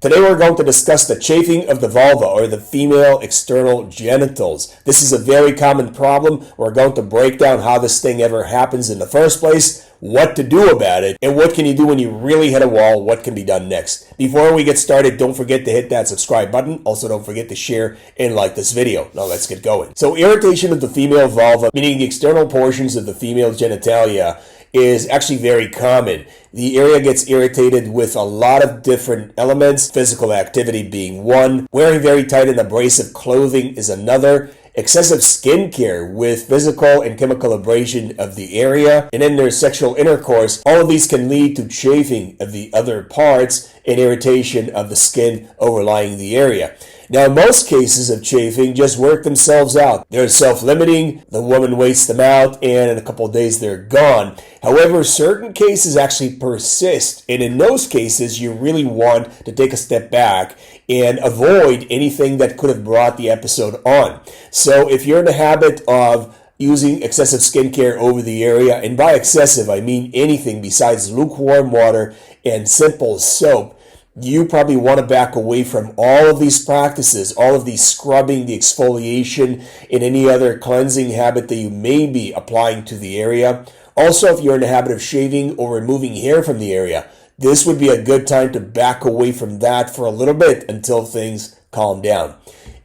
Today we're going to discuss the chafing of the vulva, or the female external genitals. This is a very common problem. We're going to break down how this thing ever happens in the first place, what to do about it, and what can you do when you really hit a wall, what can be done next. Before we get started, don't forget to hit that subscribe button. Also, don't forget to share and like this video. Now let's get going. So irritation of the female vulva, meaning the external portions of the female genitalia, is actually very common. The area gets irritated with a lot of different elements, physical activity being one, wearing very tight and abrasive clothing is another, excessive skincare with physical and chemical abrasion of the area, and then there's sexual intercourse. All of these can lead to chafing of the other parts and irritation of the skin overlying the area. Now, most cases of chafing just work themselves out. They're self-limiting, the woman waits them out, and in a couple of days they're gone. However, certain cases actually persist, and in those cases, you really want to take a step back and avoid anything that could have brought the episode on. So if you're in the habit of using excessive skincare over the area, and by excessive, I mean anything besides lukewarm water and simple soap, you probably want to back away from all of these practices, all of these scrubbing, the exfoliation, and any other cleansing habit that you may be applying to the area. Also, if you're in the habit of shaving or removing hair from the area, this would be a good time to back away from that for a little bit until things calm down.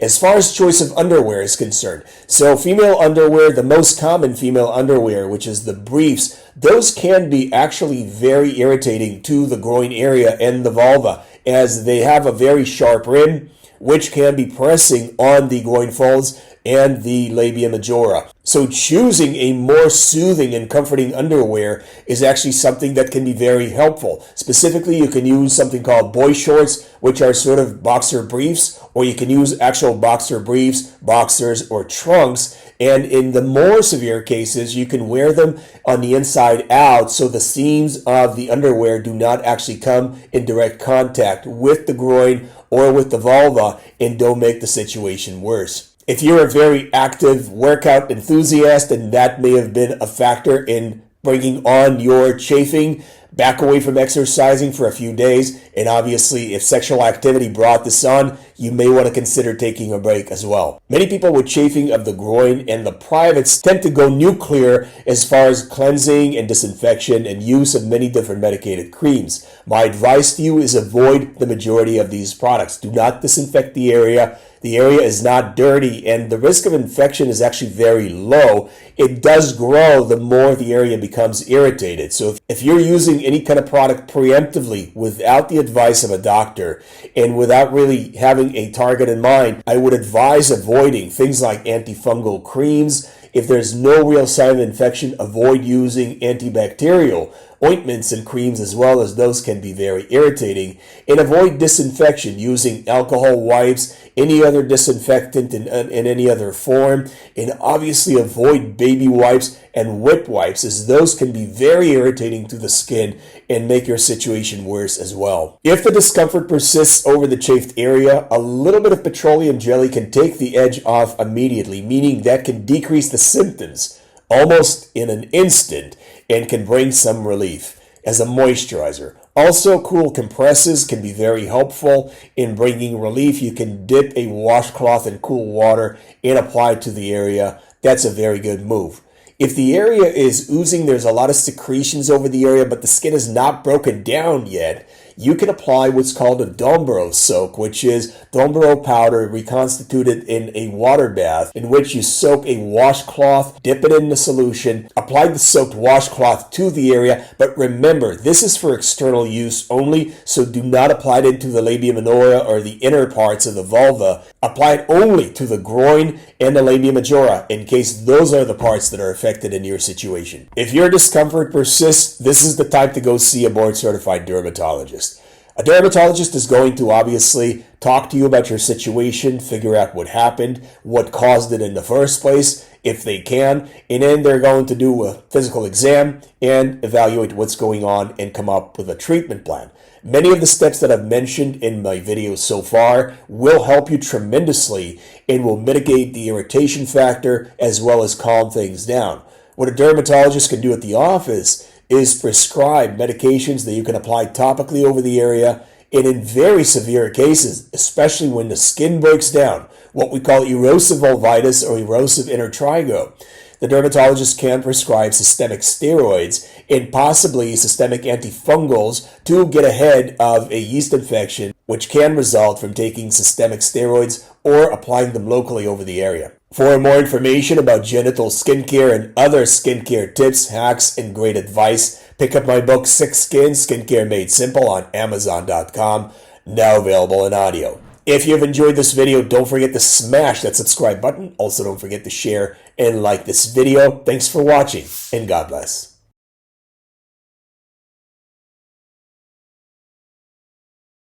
As far as choice of underwear is concerned, so female underwear, the most common female underwear, which is the briefs, those can be actually very irritating to the groin area and the vulva, as they have a very sharp rim, which can be pressing on the groin folds and the labia majora. So choosing a more soothing and comforting underwear is actually something that can be very helpful. Specifically, you can use something called boy shorts, which are sort of boxer briefs, or you can use actual boxer briefs, boxers, or trunks. And in the more severe cases, you can wear them on the inside out so the seams of the underwear do not actually come in direct contact with the groin or with the vulva and don't make the situation worse. If you're a very active workout enthusiast, and that may have been a factor in bringing on your chafing, back away from exercising for a few days. And obviously, if sexual activity brought this on, you may want to consider taking a break as well. Many people with chafing of the groin and the privates tend to go nuclear as far as cleansing and disinfection and use of many different medicated creams. My advice to you is avoid the majority of these products. Do not disinfect the area. The area is not dirty, and the risk of infection is actually very low. It does grow the more the area becomes irritated. So if you're using any kind of product preemptively without the advice of a doctor and without really having a target in mind, I would advise avoiding things like antifungal creams. If there's no real sign of infection, avoid using antibacterial ointments and creams as well, as those can be very irritating. And avoid disinfection using alcohol wipes, any other disinfectant in any other form. And obviously avoid baby wipes and wet wipes, as those can be very irritating to the skin and make your situation worse as well. If the discomfort persists over the chafed area, a little bit of petroleum jelly can take the edge off immediately, meaning that can decrease the symptoms almost in an instant and can bring some relief as a moisturizer. Also, cool compresses can be very helpful in bringing relief. You can dip a washcloth in cool water and apply it to the area. That's a very good move. If the area is oozing, there's a lot of secretions over the area, but the skin is not broken down yet, you can apply what's called a Dombro soak, which is Dombro powder reconstituted in a water bath, in which you soak a washcloth, dip it in the solution, apply the soaked washcloth to the area. But remember, this is for external use only, so do not apply it into the labia minora or the inner parts of the vulva. Apply it only to the groin and the labia majora, in case those are the parts that are affected in your situation. If your discomfort persists, this is the time to go see a board-certified dermatologist. A dermatologist is going to obviously talk to you about your situation, figure out what happened, what caused it in the first place, if they can, and then they're going to do a physical exam and evaluate what's going on and come up with a treatment plan. Many of the steps that I've mentioned in my videos so far will help you tremendously and will mitigate the irritation factor as well as calm things down. What a dermatologist can do at the office is prescribe medications that you can apply topically over the area And in very severe cases, especially when the skin breaks down, what we call erosive vulvitis or erosive intertrigo, the dermatologist can prescribe systemic steroids and possibly systemic antifungals to get ahead of a yeast infection, which can result from taking systemic steroids or applying them locally over the area. For more information about genital skincare and other skincare tips, hacks, and great advice, pick up my book, Sick Skin, Skincare Made Simple on Amazon.com, now available in audio. If you've enjoyed this video, don't forget to smash that subscribe button. Also, don't forget to share and like this video. Thanks for watching, and God bless.